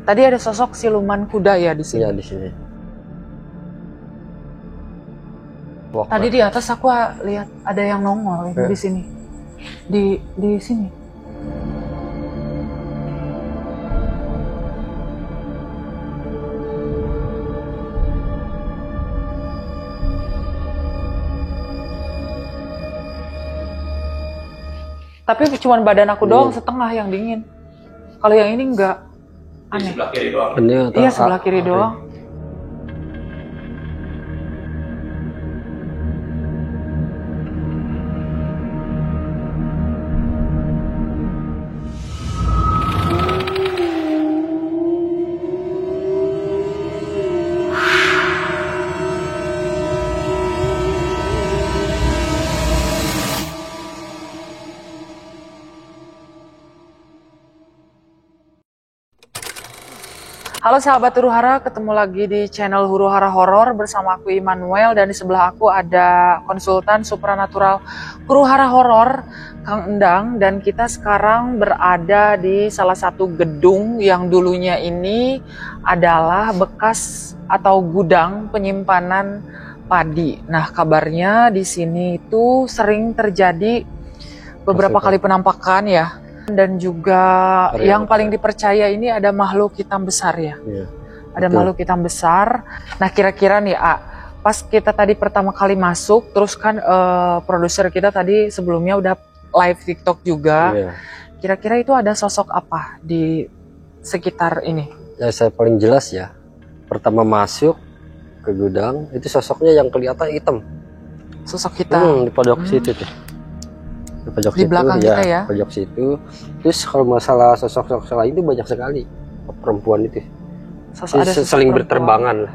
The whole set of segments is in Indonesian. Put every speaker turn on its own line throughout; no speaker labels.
Tadi ada sosok siluman kuda ya di sini.
Iya di sini.
Tadi di atas aku lihat ada yang nongol di sini. Di sini. Tapi cuma badan aku doang setengah yang dingin. Kalau yang ini enggak. Aneh.
Sebelah kiri doang.
Iya, sebelah kiri doang. Halo sahabat Huru Hara, ketemu lagi di channel Huru Hara Horor bersama aku Immanuel, dan di sebelah aku ada konsultan supranatural Huru Hara Horor Kang Endang, dan kita sekarang berada di salah satu gedung yang dulunya ini adalah bekas atau gudang penyimpanan padi. Nah, kabarnya di sini itu sering terjadi beberapa kali penampakan ya. Dan juga yang paling dipercaya ini ada makhluk hitam besar ya. Iya, ada makhluk hitam besar. Nah, kira-kira nih pas kita tadi pertama kali masuk, terus kan produser kita tadi sebelumnya udah live TikTok juga. Iya. Kira-kira itu ada sosok apa di sekitar ini?
Ya, saya paling jelas ya. Pertama masuk ke gudang, itu sosoknya yang kelihatan hitam.
Sosok hitam.
Di pojok situ tuh.
Di belakang kita ya.
Pojok situ. Terus kalau masalah sosok-sosok lain itu banyak sekali perempuan itu. Saling berterbangan lah.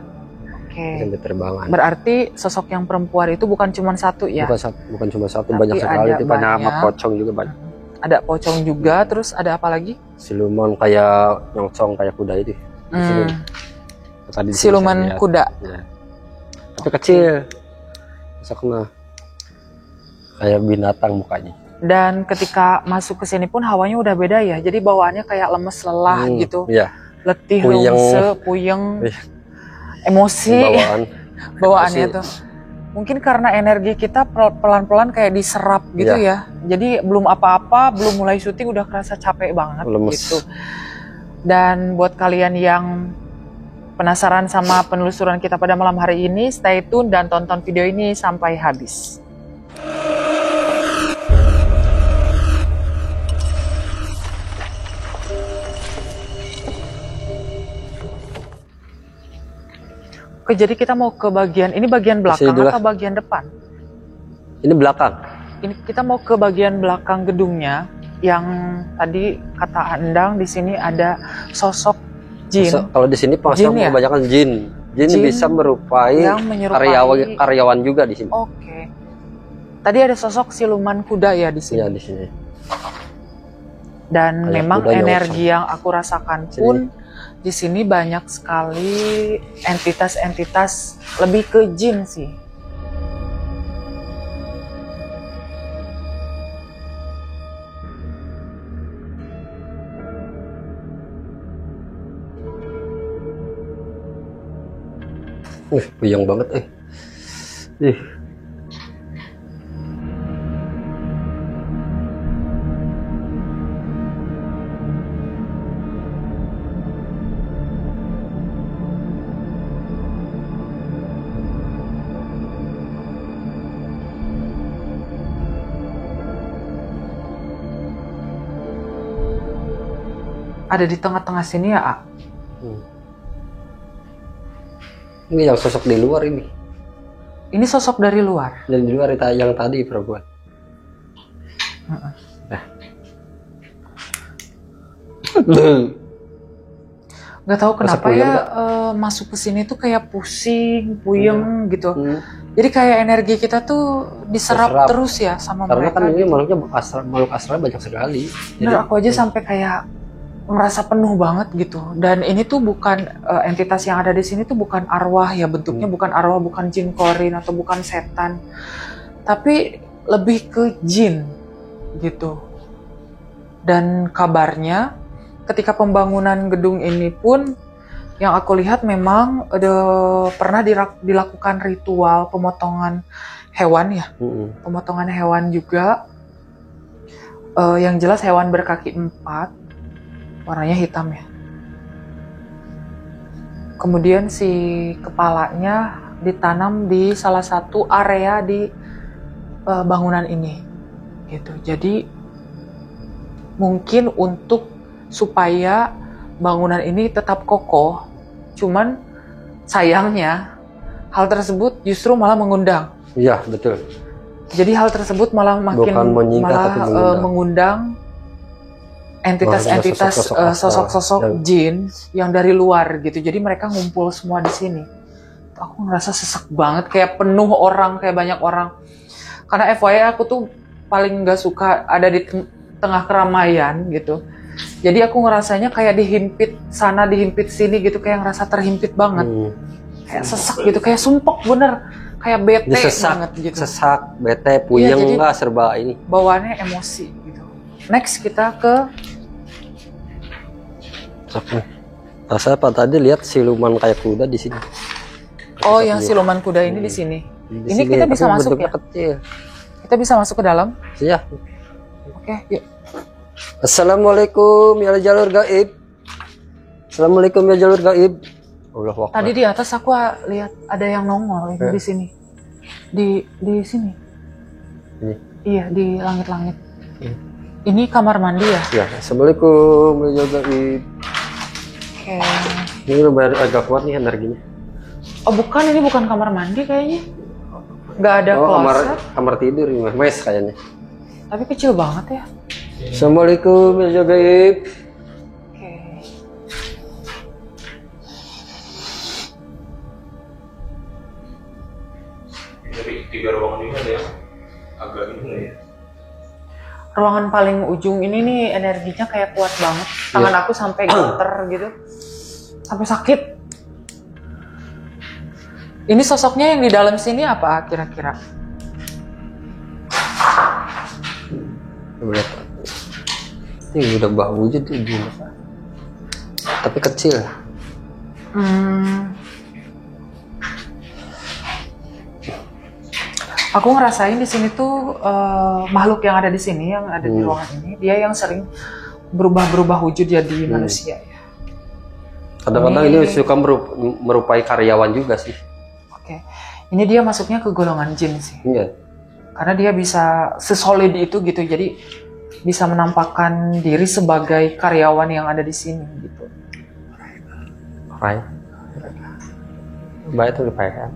Oke.
Berterbangan.
Berarti sosok yang perempuan itu bukan cuma satu ya?
Bukan cuma satu, banyak sekali. Itu banyak sama pocong juga banyak.
Ada pocong juga, terus ada apa lagi?
Siluman kayak nyongsong kayak kuda itu.
Siluman kuda.
Ya. Tapi kecil. Sosoknya kayak binatang mukanya. Dan
ketika masuk ke sini pun hawanya udah beda ya. Jadi bawaannya kayak lemes lelah gitu.
Iya.
Letih, puyeng, emosi. Bawaannya tuh. Mungkin karena energi kita pelan-pelan kayak diserap gitu ya. Jadi belum apa-apa, belum mulai syuting udah kerasa capek banget gitu. Dan buat kalian yang penasaran sama penelusuran kita pada malam hari ini, stay tune dan tonton video ini sampai habis. Oke, jadi kita mau ke bagian ini, bagian belakang atau bagian depan?
Ini belakang.
Ini kita mau ke bagian belakang gedungnya yang tadi kata Endang di sini ada sosok jin.
Kalau di sini kebanyakan jin. Jin bisa menyerupai karyawan juga di sini.
Oke. Tadi ada sosok siluman kuda ya di sini.
Iya, di sini.
Dan memang energi yang aku rasakan pun di sini banyak sekali entitas-entitas, lebih ke jin sih.
Puyeng banget
Ada di tengah-tengah sini ya,
Ini yang sosok di luar ini.
Ini sosok dari luar?
Dari luar yang tadi perempuan.
Nggak tahu kenapa ya masuk ke sini tuh kayak pusing, puyeng gitu. Jadi kayak energi kita tuh diserap terus ya sama mereka.
Karena kan ini makhluk astral banyak sekali.
Bener, aku aja sampai kayak merasa penuh banget gitu. Dan ini tuh bukan entitas yang ada di sini tuh bukan arwah ya, bentuknya bukan arwah, bukan jin korin atau bukan setan, tapi lebih ke jin gitu. Dan kabarnya ketika pembangunan gedung ini pun yang aku lihat memang pernah dilakukan ritual pemotongan hewan ya. Pemotongan hewan juga. Yang jelas hewan berkaki 4, warnanya hitam ya. Kemudian si kepalanya ditanam di salah satu area di bangunan ini, gitu. Jadi mungkin untuk supaya bangunan ini tetap kokoh, cuman sayangnya hal tersebut justru malah mengundang.
Iya, betul.
Jadi hal tersebut malah makin mengundang entitas-entitas sosok-sosok jin yang dari luar gitu. Jadi mereka ngumpul semua di sini. Aku ngerasa sesek banget, kayak penuh orang, kayak banyak orang. Karena FYI aku tuh paling nggak suka ada di tengah keramaian gitu. Jadi aku ngerasanya kayak dihimpit sana, dihimpit sini gitu, kayak ngerasa terhimpit banget. Kayak sesek gitu, kayak sumpek bener. Kayak bete banget gitu.
Sesak, bete, puyeng lah serba ini.
Bawaannya emosi gitu. Next kita ke
saya tadi lihat siluman kayak kuda di sini.
Oh, yang siluman kuda ini di sini. Ini kita bisa masuk ya?
Kecil.
Kita bisa masuk ke dalam?
Iya.
Oke, yuk.
Assalamualaikum ya jalur gaib. Assalamualaikum ya jalur gaib.
Tadi di atas aku lihat ada yang nongol ini di sini. Di sini.
Ini.
Iya, di langit-langit. Ini kamar mandi ya?
Ya, assalamualaikum ya jalur gaib.
Oke.
Ini udah agak kuat nih energinya.
Oh bukan, ini bukan kamar mandi kayaknya. Nggak ada kloset.
Kamar tidur ini, mes kayaknya.
Tapi kecil banget ya.
Assalamualaikum ya gaib.
Oke.
Dari 3 ruangan ini ada yang agak ini ya.
Ruangan paling ujung ini nih energinya kayak kuat banget. Tangan aku sampai gemeter gitu. Sampai sakit. Ini sosoknya yang di dalam sini apa kira-kira?
Ini udah bau wujud tuh gimana? Tapi kecil.
Aku ngerasain di sini tuh makhluk yang ada di sini, yang ada di ruangan ini, dia yang sering berubah wujud jadi manusia ya.
Kadang-kadang ini suka merupai karyawan juga sih.
Oke. Ini dia masuknya ke golongan jin sih.
Iya.
Karena dia bisa sesolid itu gitu, jadi bisa menampakkan diri sebagai karyawan yang ada di sini gitu.
Baik. Baik itu kan.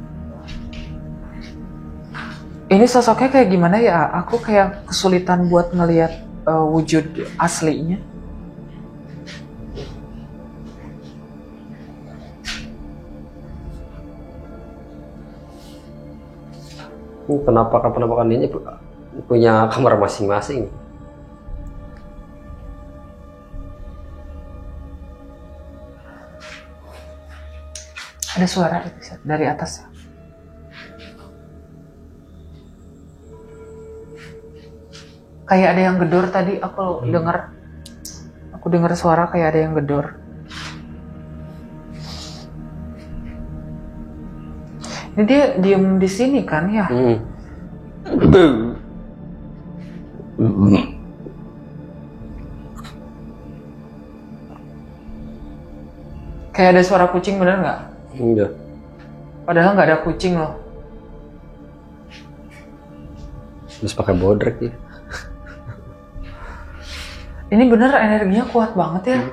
Ini sosoknya kayak gimana ya? Aku kayak kesulitan buat ngelihat wujud aslinya.
Kenapa penampakan ini punya kamar masing-masing?
Ada suara dari atas ya. Kayak ada yang gedor tadi, aku dengar. Aku dengar suara kayak ada yang gedor. Ini dia diem di sini kan ya? Kayak ada suara kucing, bener nggak?
Enggak.
Padahal nggak ada kucing loh.
Terus pakai bodrek ya.
Ini bener energinya kuat banget ya.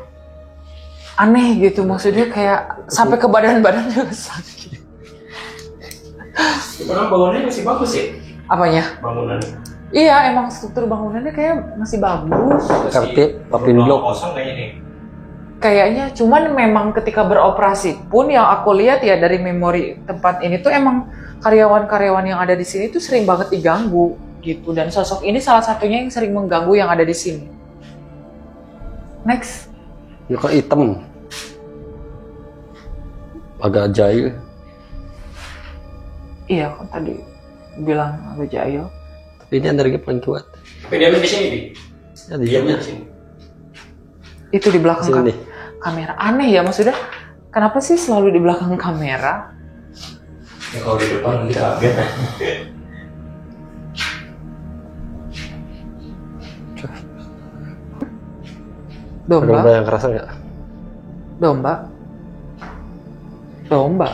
Aneh gitu, maksudnya kayak sampai ke badan-badan juga sakit.
Sekarang bangunannya masih bagus ya?
Apanya?
Bangunannya.
Iya, emang struktur bangunannya kayak masih bagus.
Seperti papin blok.
Kosong kayaknya nih.
Kayaknya, cuman memang ketika beroperasi pun yang aku lihat ya dari memori tempat ini tuh emang karyawan-karyawan yang ada di sini tuh sering banget diganggu gitu. Dan sosok ini salah satunya yang sering mengganggu yang ada di sini. Next.
Ini kok hitam. Agak jahil.
Iya, kan tadi bilang agak jahil.
Tapi ini energi paling kuat.
Tapi dia di sini, Di.
Ya, di
Diamnya
sini.
di sini.
Itu di belakang
Sini.
kamera. Aneh ya, maksudnya kenapa sih selalu di belakang kamera?
Ya kalau di depan nanti kaget.
Domba?
Domba yang kerasa nggak?
Domba? Domba?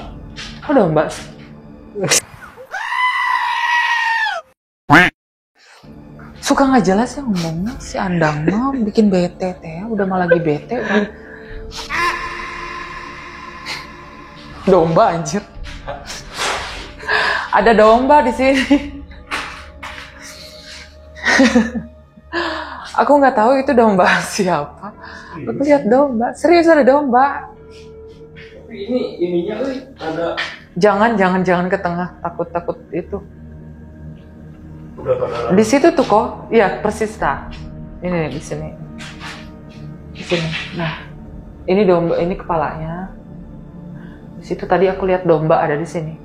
Kok domba? Suka nggak jelas ya ngomongnya si Andang mah bikin bete teh, udah malah lagi bete. Domba anjir. Ada domba di sini. Aku nggak tahu itu domba siapa. Aku lihat domba, serius ada domba.
Tapi ininya ada.
Jangan ke tengah, takut itu.
Udah pada.
Di situ tuh kok, iya persis tak. Ini nih, di sini. Di sini. Nah, ini domba, ini kepalanya. Di situ tadi aku lihat domba ada di sini.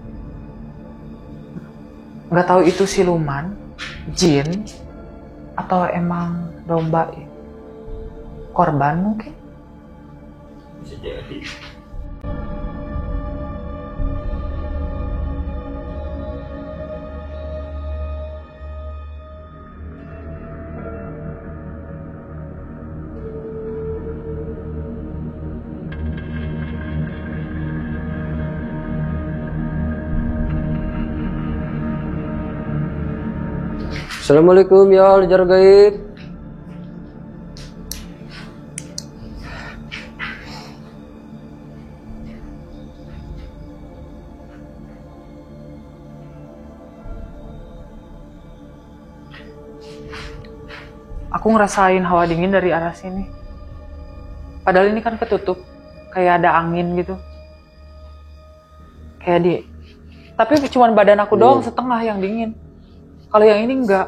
Nggak tahu itu siluman, jin, atau emang domba korban mungkin.
Bisa jadi.
Assalamualaikum ya ahli jar gaib.
Aku ngerasain hawa dingin dari arah sini. Padahal ini kan ketutup, kayak ada angin gitu. Tapi cuma badan aku doang setengah yang dingin. Kalau yang ini enggak.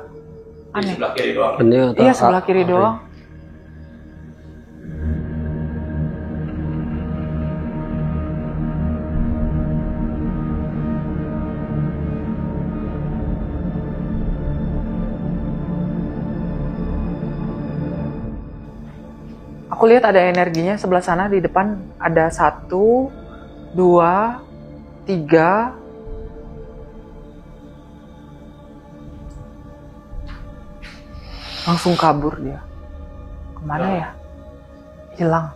Di
Aneh.
sebelah kiri doang.
Iya, sebelah kiri doang. Aku lihat ada energinya sebelah sana, di depan ada 1, 2, 3. Langsung kabur dia. Kemana ya? Hilang.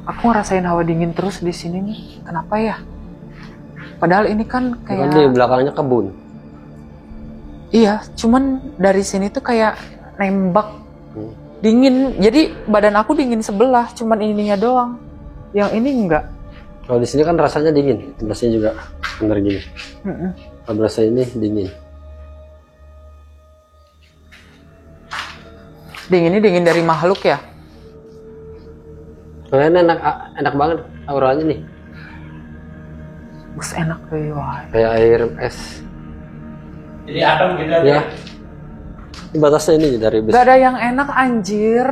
Aku ngerasain hawa dingin terus di sini nih. Kenapa ya? Padahal ini kan kayak...
Di belakangnya kebun.
Iya, cuman dari sini tuh kayak nembak. Dingin, jadi badan aku dingin sebelah, cuman ininya doang. Yang ini enggak.
Kalau di sini kan rasanya dingin, rasanya juga bener gini. Kalau berasa ini dingin.
Dinginnya dingin dari makhluk ya?
Kayaknya enak banget auranya nih.
Bus enak deh, wah.
Kayak air es.
Jadi adem gitu aja.
Ya. Ini batasnya ini dari bus.
Gak ada yang enak anjir.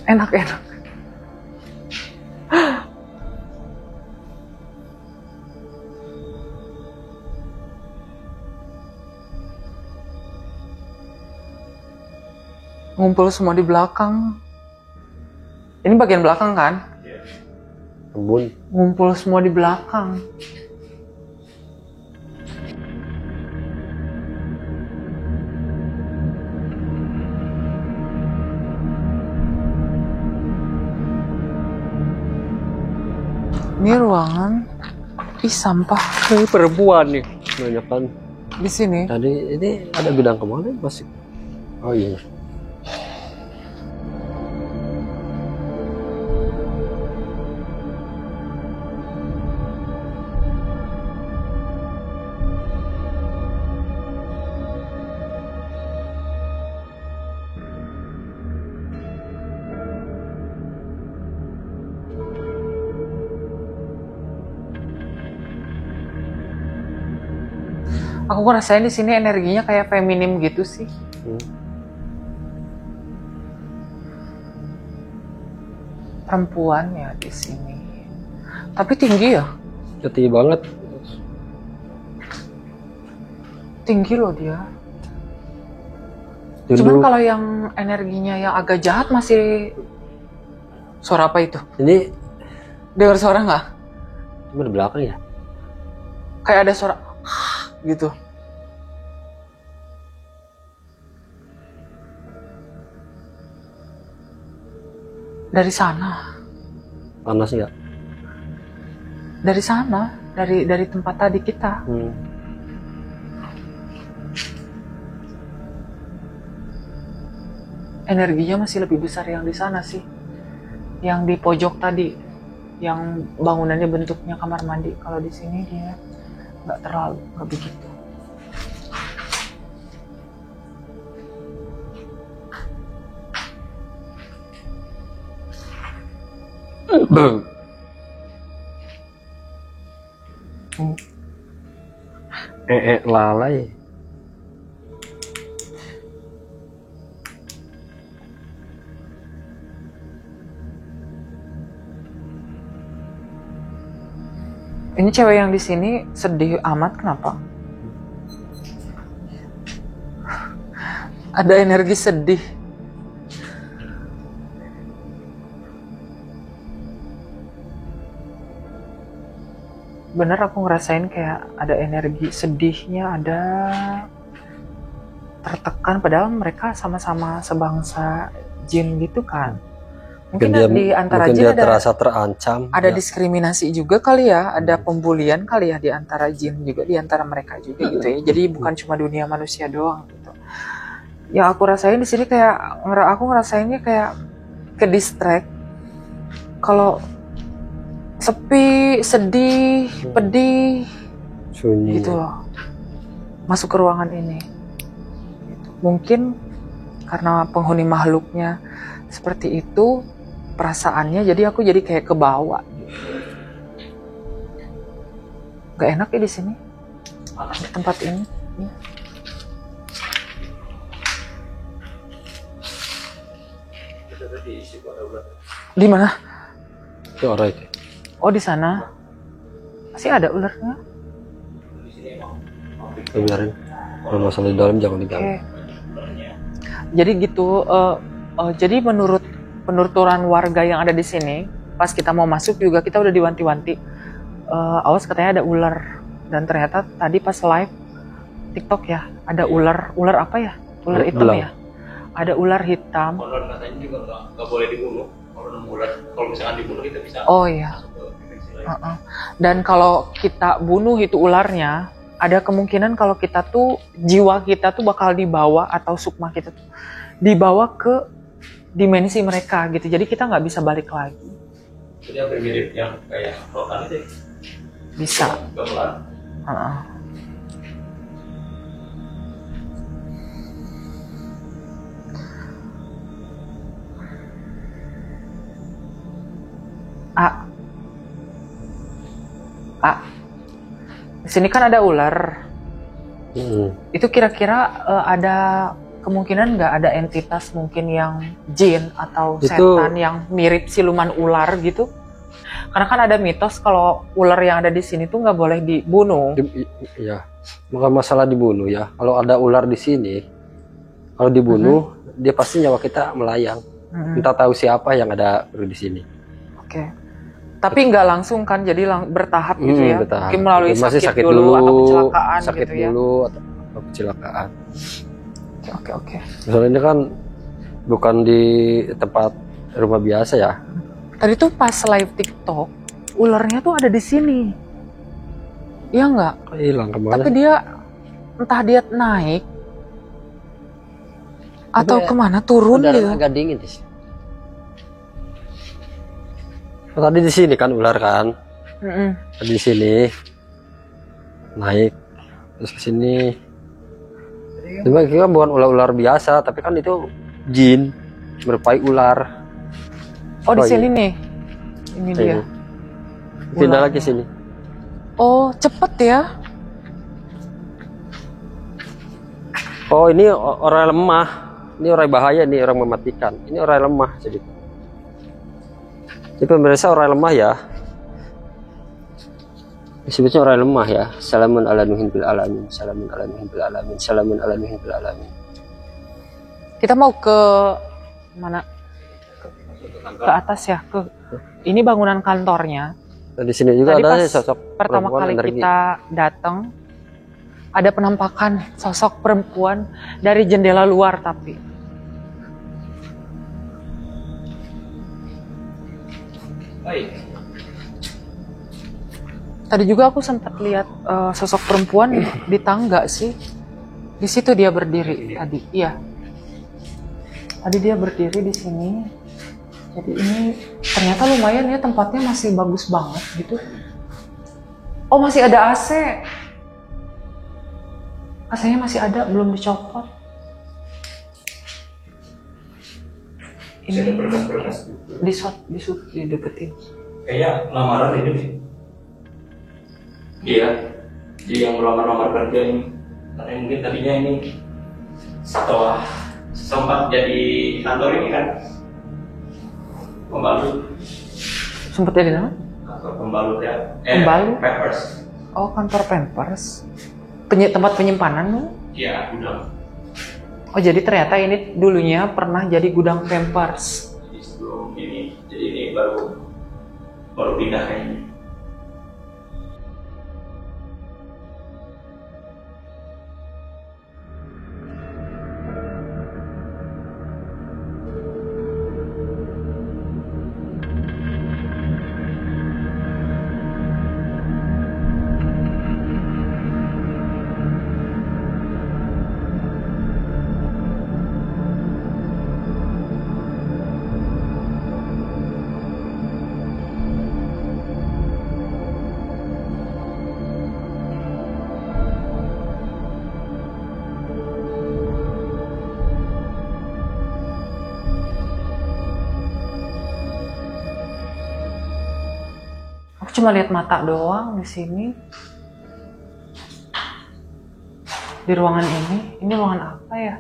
Enak. Ngumpul semua di belakang. Ini bagian belakang kan?
Kebun.
Ngumpul semua di belakang. Ini ruangan. Ih, sampah.
Ini perempuan nih, banyak kan.
Di sini.
Tadi ini ada bidang kemana masih? Oh iya.
Aku ngerasain di sini energinya kayak feminim gitu sih. Perempuan ya di sini. Tapi tinggi ya?
Tinggi banget.
Tinggi loh dia.
Dulu,
Cuman kalau yang energinya yang agak jahat masih... Suara apa itu?
ini
Dengar suara nggak?
cuma di belakang ya.
Kayak ada suara gitu. Dari sana.
Panas nggak?
Dari sana, dari tempat tadi kita. Energinya masih lebih besar yang di sana sih. Yang di pojok tadi, yang bangunannya bentuknya kamar mandi. Kalau di sini dia nggak terlalu, nggak begitu.
Lalai.
Ini cewek yang di sini sedih amat, kenapa? Ada energi sedih. Bener aku ngerasain kayak ada energi sedihnya, ada tertekan, padahal mereka sama-sama sebangsa jin gitu kan. Mungkin di antara jin
dia terasa terancam.
Ada diskriminasi juga kali ya, ada pembulian kali ya di antara jin juga, di antara mereka juga gitu ya. Jadi bukan cuma dunia manusia doang gitu. Yang aku rasain di sini kayak aku ngerasainnya kayak ke distract. Kalau sepi, sedih, pedih,
sunyi
gitu loh. Masuk ke ruangan ini. Gitu. Mungkin karena penghuni makhluknya seperti itu perasaannya, jadi aku jadi kayak kebawa. Gak enak ya di sini, tempat ini. Ya. Di mana?
itu orang itu.
Oh di sana. Masih ada ularnya.
Biarin. Kalau masalah di dalam jangan diganggu.
Okay. Jadi gitu. Jadi menurut penuturan warga yang ada di sini, pas kita mau masuk juga kita udah diwanti-wanti. Awas katanya ada ular. Dan ternyata tadi pas live TikTok ya, ada ular. Ular apa ya? Ular hitam ya? Ada ular hitam.
Konon katanya juga nggak boleh dibunuh. Kalau nemu ular, kalau misalkan dibunuh kita bisa.
Oh iya. Dan kalau kita bunuh itu ularnya, ada kemungkinan kalau kita tuh jiwa kita tuh bakal dibawa atau sukma kita tuh dibawa ke dimensi mereka gitu. Jadi kita nggak bisa balik lagi.
Jadi hampir mirip yang kayak rokan itu.
Bisa.
Gamelan.
Di sini kan ada ular. Itu kira-kira ada kemungkinan nggak ada entitas mungkin yang jin atau setan yang mirip siluman ular gitu? Karena kan ada mitos kalau ular yang ada di sini tuh nggak boleh dibunuh.
Iya, bukan masalah dibunuh ya. Kalau ada ular di sini, kalau dibunuh, dia pasti nyawa kita melayang. Entah tahu siapa yang ada di sini.
Oke. Tapi nggak langsung kan, jadi bertahap gitu ya.
Bertahap.
Mungkin melalui sakit dulu atau kecelakaan gitu ya.
Atau kecelakaan.
Oke.
Soalnya ini kan bukan di tempat rumah biasa ya.
Tadi tuh pas live TikTok, ularnya tuh ada di sini. Iya nggak?
Hilang kemana?
Tapi dia entah dia naik atau kemana turun dia.
Agak dingin sih. Tadi di sini kan ular kan, tadi di sini naik terus ke sini. Cuma kita bukan ular-ular biasa, tapi kan itu jin menyerupai ular.
Oh di sini nih, ini dia.
Pindah lagi sini.
Oh cepet ya?
Oh, ini orang lemah. Ini orang bahaya nih, orang mematikan. Ini orang lemah jadi. Ini pemirsa orang lemah ya. Disebutnya orang lemah ya. Salamun ala nuhin bil alamin. Salamun ala nuhin bil alamin. Salamun ala nuhin bil alamin.
Kita mau ke mana? Ke atas ya. Ini bangunan kantornya.
Dan di sini juga
Tadi
ada
pas
sosok
pertama
perempuan
kali
energi.
kita datang, ada penampakan sosok perempuan dari jendela luar tapi.
Baik.
Tadi juga aku sempat lihat sosok perempuan di tangga sih. Di situ dia berdiri tadi. Iya. Tadi dia berdiri di sini. Jadi ini ternyata lumayan ya, tempatnya masih bagus banget gitu. Oh, masih ada AC. AC-nya masih ada, belum dicopot. Ini dideketin.
Kayaknya lamaran ini nih. Iya. Jadi yang melamar-lamar kerja ini. Karena mungkin tadinya ini setelah sempat jadi kantor ini kan pembalut.
Sempat jadi nama?
Kantor pembalut ya.
Pembalut?
Pampers.
Oh, kantor Pampers. Tempat penyimpanan loh.
Iya, gudang.
Oh, jadi ternyata ini dulunya pernah jadi gudang Pampers.
Jadi sebelum ini, jadi ini baru pindah kayaknya.
Aku cuma lihat mata doang di sini. Di ruangan ini. Ini ruangan apa ya?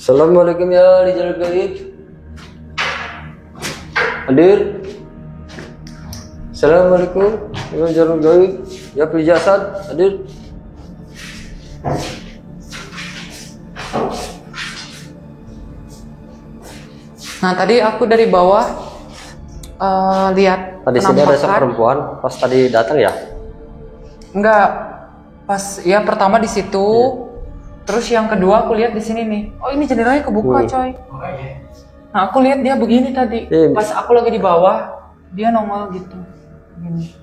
Assalamualaikum ya Rijal Gaib. Hadir. Assalamualaikum ya Rijal Gaib. Ya Fil Jasad. Hadir.
Nah, tadi aku dari bawah lihat
Tadi sini ada seorang perempuan pas tadi datang ya.
Enggak, pas ya pertama di situ, terus yang kedua aku lihat di sini nih. Oh, ini jendelanya kebuka, coy. Nah, aku lihat dia begini tadi. Pas aku lagi di bawah, dia nongol gitu. Gini.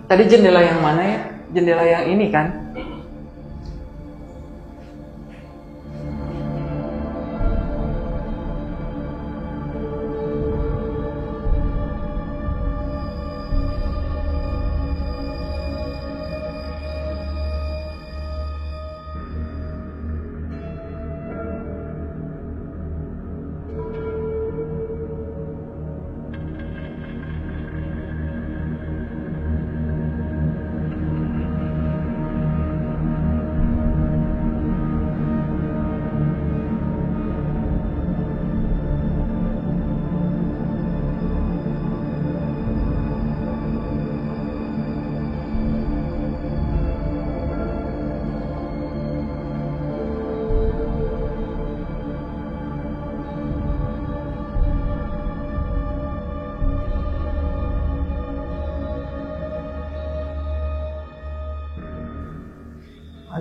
Tadi jendela yang mana ya? Jendela yang ini kan?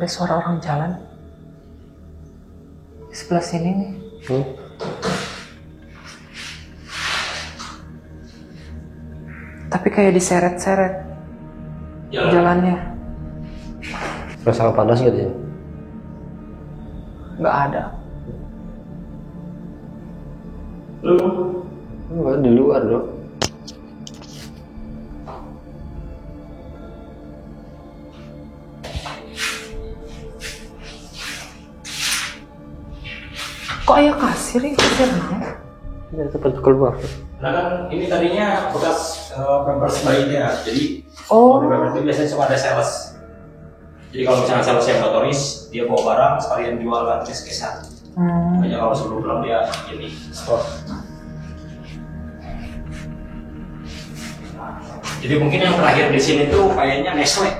Ada suara orang jalan di sebelah sini nih. Tapi kayak diseret-seret jalannya.
Rasa panas gitu ya?
Nggak ada.
Enggak, di luar dong.
Kok ayah kasir ya kasirnya?
Ya, cepat keluar.
Nah kan ini tadinya bekas pampers bayinya, jadi
Oh.
di pampers itu biasanya cuma ada sales. Jadi kalau misalnya sales yang motoris, dia bawa barang sekalian jual kan kes-kesan. Hanya kalau sebelum pulang dia ini store. Jadi mungkin yang terakhir di sini tuh kayaknya Nestle.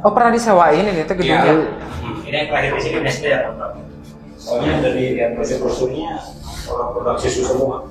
Oh, pernah disewain ini tuh gedungnya?
Iya. Ini yang terakhir di sini Nestle ya. Soalnya dari lihat brosur-brosurnya orang produk susu semua.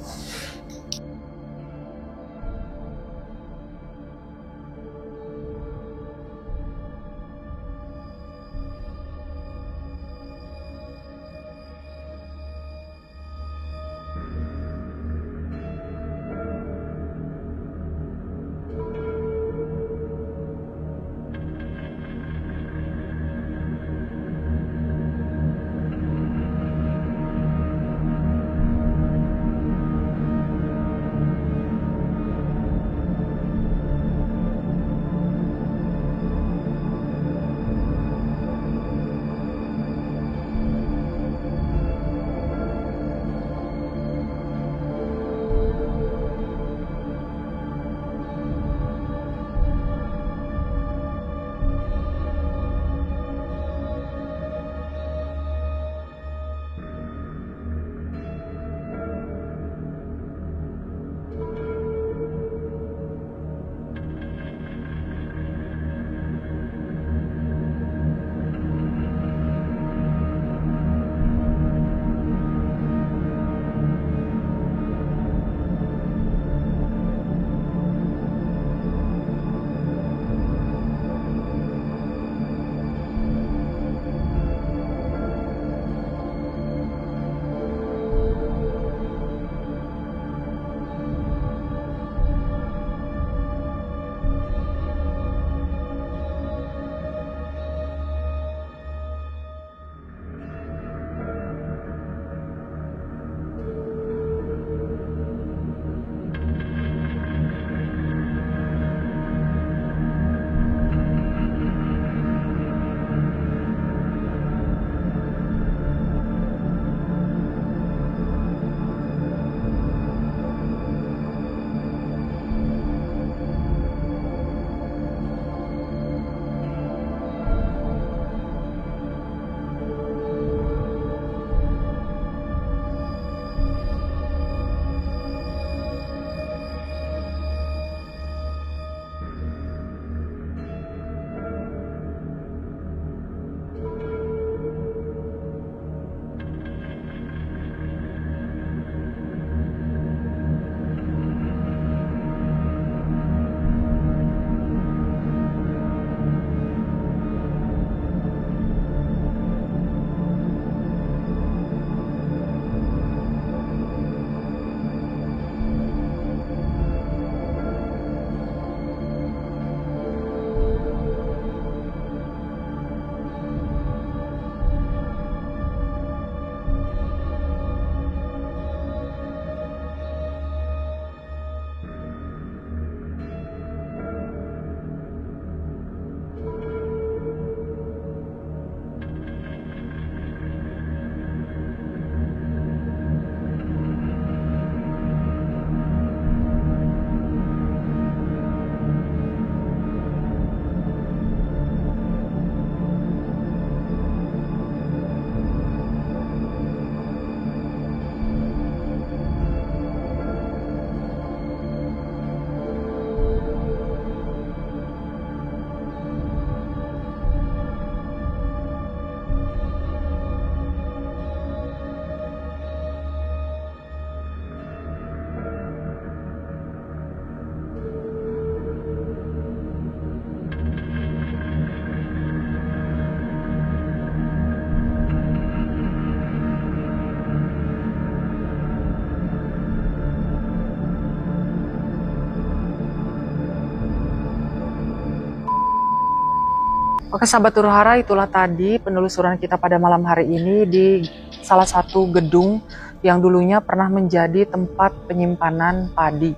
Oke sahabat Huru Hara, itulah tadi penelusuran kita pada malam hari ini di salah satu gedung yang dulunya pernah menjadi tempat penyimpanan padi.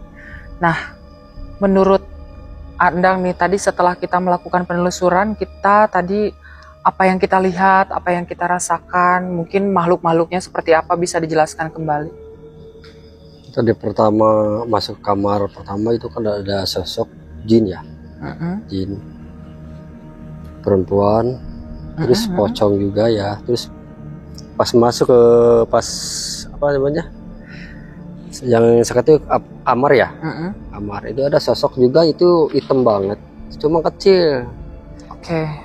Nah, menurut Andang nih tadi setelah kita melakukan penelusuran, kita tadi apa yang kita lihat, apa yang kita rasakan, mungkin makhluk-makhluknya seperti apa bisa dijelaskan kembali.
Tadi pertama masuk kamar pertama itu kan ada sosok jin ya, jin perempuan, terus pocong juga ya. Terus pas masuk ke apa namanya yang seperti kamar ya, kamar itu ada sosok juga, itu hitam banget, cuma kecil.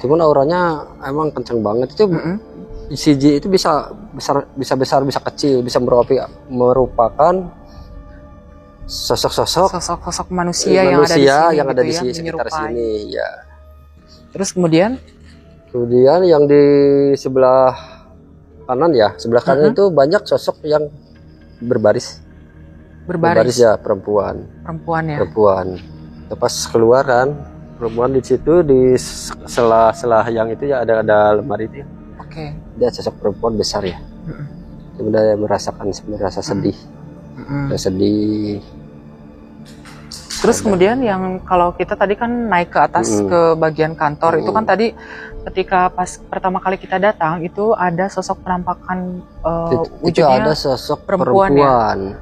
Cuman auranya emang kenceng banget. Itu si jin itu bisa besar bisa kecil, bisa merupakan sosok
manusia yang ada di sini
sekitar sini ya.
Terus kemudian
yang di sebelah kanan ya, sebelah kanan itu banyak sosok yang berbaris ya, perempuan ya. Pas keluar kan perempuan di situ, di sela-sela yang itu ya ada lemari itu. Dia sosok perempuan besar ya. Kemudian merasa sedih. Sedih.
Terus kemudian yang kalau kita tadi kan naik ke atas ke bagian kantor itu kan tadi ketika pas pertama kali kita datang itu ada sosok penampakan wujudnya
ada sosok
perempuan.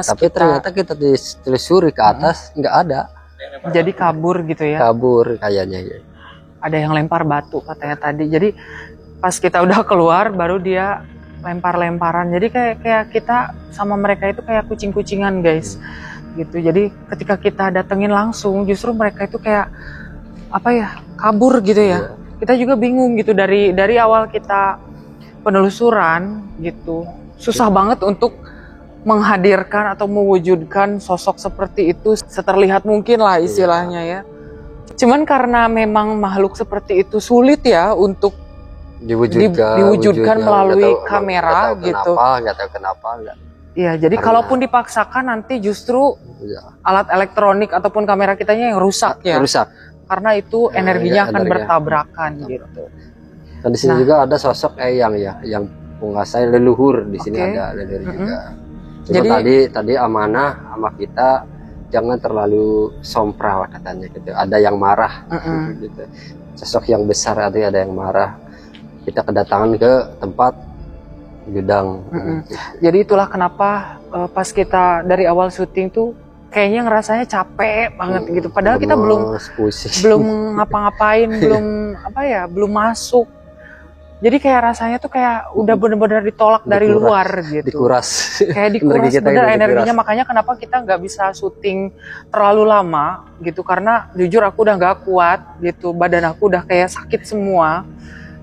Tapi ternyata kita ditelusuri ke atas nggak ada.
Jadi kabur gitu ya?
Kabur kayaknya ya.
Ada yang lempar batu katanya tadi. Jadi pas kita udah keluar baru dia lempar-lemparan. Jadi kayak kita sama mereka itu kayak kucing-kucingan guys. Gitu. Jadi ketika kita datengin langsung justru mereka itu kayak apa ya, kabur gitu ya. Kita juga bingung gitu dari awal kita penelusuran gitu. Susah banget untuk menghadirkan atau mewujudkan sosok seperti itu seterlihat mungkin lah istilahnya ya. Cuman karena memang makhluk seperti itu sulit ya untuk diwujudkan melalui kamera gitu.
Nggak tahu kenapa.
Iya, jadi kalaupun dipaksakan nanti justru alat elektronik ataupun kamera kitanya yang rusak ya. Karena itu energinya akan bertabrakan gitu.
Dan di sini juga ada sosok Eyang ya, yang penguasai leluhur di sini ada leluhur juga. Cuma tadi amanah sama kita jangan terlalu sompral katanya gitu. Ada yang marah gitu. Sosok yang besar ada yang marah. Kita kedatangan ke tempat gudang.
Jadi itulah kenapa pas kita dari awal syuting tuh kayaknya ngerasanya capek banget gitu. Padahal kita belum ngapa-ngapain, belum masuk. Jadi kayak rasanya tuh kayak udah bener-bener ditolak dari luar gitu.
Dikuras.
Kayak dikuras bener energinya. Makanya kenapa kita nggak bisa syuting terlalu lama gitu. Karena jujur aku udah nggak kuat gitu. Badan aku udah kayak sakit semua.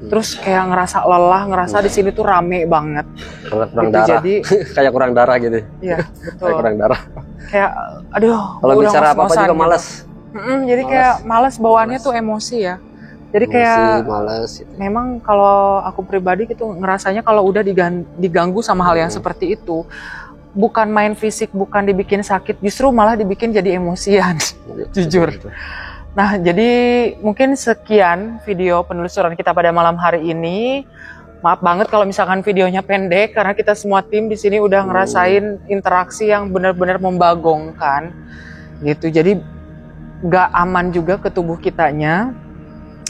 Terus kayak ngerasa lelah, ngerasa di sini tuh rame banget.
Kurang darah. Jadi kayak kurang darah gitu.
Iya, betul.
Kayak kurang darah.
Kayak aduh,
kalau bicara apa-apa juga
gitu.
malas.
Jadi kayak malas bawaannya tuh emosi ya. Jadi kayak
malas gitu.
Memang kalau aku pribadi gitu ngerasanya kalau udah diganggu sama hal yang seperti itu, bukan main fisik, bukan dibikin sakit, justru malah dibikin jadi emosian. Jujur. Nah, jadi mungkin sekian video penelusuran kita pada malam hari ini. Maaf banget kalau misalkan videonya pendek karena kita semua tim di sini udah ngerasain interaksi yang benar-benar membagongkan gitu. Jadi nggak aman juga ke tubuh kitanya.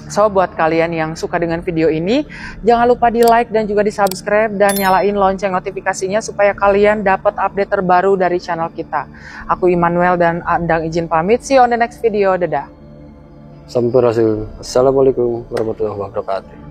So buat kalian yang suka dengan video ini, jangan lupa di like dan juga di subscribe dan nyalain lonceng notifikasinya supaya kalian dapat update terbaru dari channel kita. Aku Immanuel dan Andang izin pamit. See you on the next video. Dadah.
Sampurasun. Assalamualaikum warahmatullahi wabarakatuh.